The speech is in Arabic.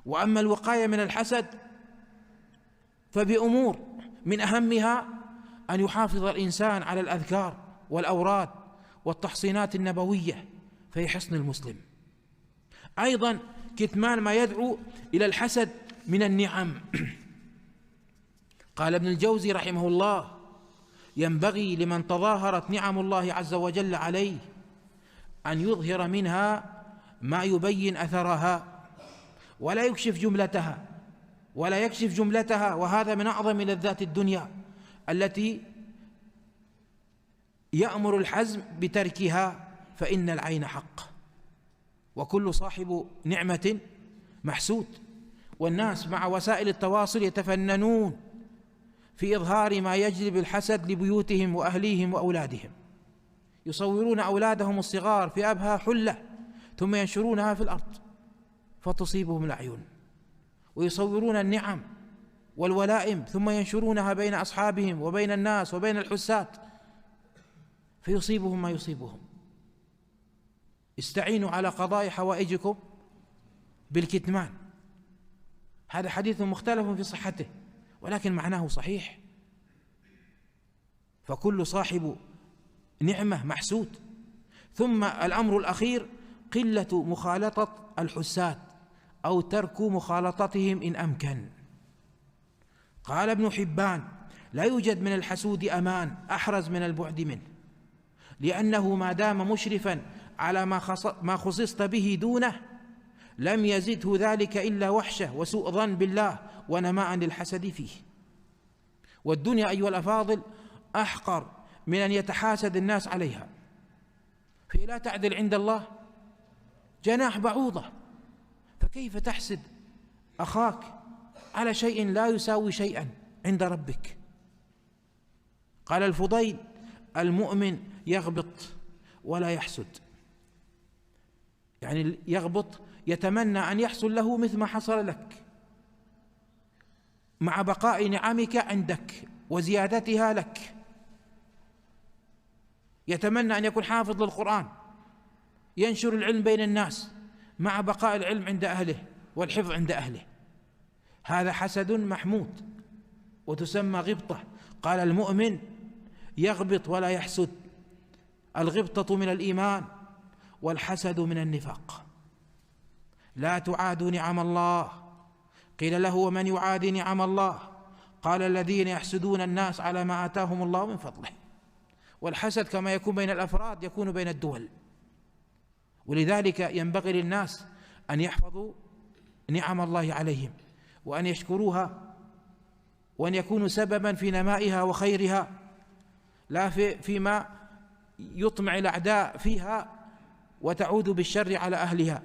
وأما الوقاية من الحسد فبأمور من أهمها أن يحافظ الإنسان على الأذكار والأوراد والتحصينات النبوية في حصن المسلم. أيضا كتمان ما يدعو إلى الحسد من النعم. قال ابن الجوزي رحمه الله: ينبغي لمن تظاهرت نعم الله عز وجل عليه أن يظهر منها ما يبين أثرها ولا يكشف جملتها، وهذا من أعظم لذات الدنيا التي يأمر الحزم بتركها، فإن العين حق، وكل صاحب نعمة محسود. والناس مع وسائل التواصل يتفننون في إظهار ما يجلب الحسد لبيوتهم وأهليهم وأولادهم، يصورون أولادهم الصغار في أبهى حلة ثم ينشرونها في الأرض فتصيبهم الأعين، ويصورون النعم والولائم ثم ينشرونها بين أصحابهم وبين الناس وبين الحسات فيصيبهم ما يصيبهم. استعينوا على قضاء حوائجكم بالكتمان. هذا حديث مختلف في صحته ولكن معناه صحيح. فكل صاحب نعمة محسود. ثم الأمر الأخير قلة مخالطة الحساد أو ترك مخالطتهم إن أمكن. قال ابن حبان: لا يوجد من الحسود أمان أحرز من البعد منه، لأنه ما دام مشرفا على ما خصصت به دونه لم يزده ذلك إلا وحشة وسوء ظن بالله ونماء للحسد فيه. والدنيا أيها الأفاضل أحقر من أن يتحاسد الناس عليها، فلا تعدل عند الله جناح بعوضة، فكيف تحسد أخاك على شيء لا يساوي شيئا عند ربك؟ قال الفضيل: المؤمن يغبط ولا يحسد، يعني يغبط يتمنى أن يحصل له مثل ما حصل لك مع بقاء نعمك عندك وزيادتها لك. يتمنى أن يكون حافظ للقرآن ينشر العلم بين الناس مع بقاء العلم عند أهله والحفظ عند أهله. هذا حسد محمود وتسمى غبطة. قال: المؤمن يغبط ولا يحسد. الغبطة من الإيمان والحسد من النفاق. لا تعادوا نعم الله. قيل له: ومن يعادي نعم الله؟ قال: الذين يحسدون الناس على ما آتاهم الله من فضله. والحسد كما يكون بين الأفراد يكون بين الدول. ولذلك ينبغي للناس أن يحفظوا نعم الله عليهم وأن يشكروها وأن يكونوا سببا في نمائها وخيرها، لا فيما يطمع الأعداء فيها وتعود بالشر على أهلها.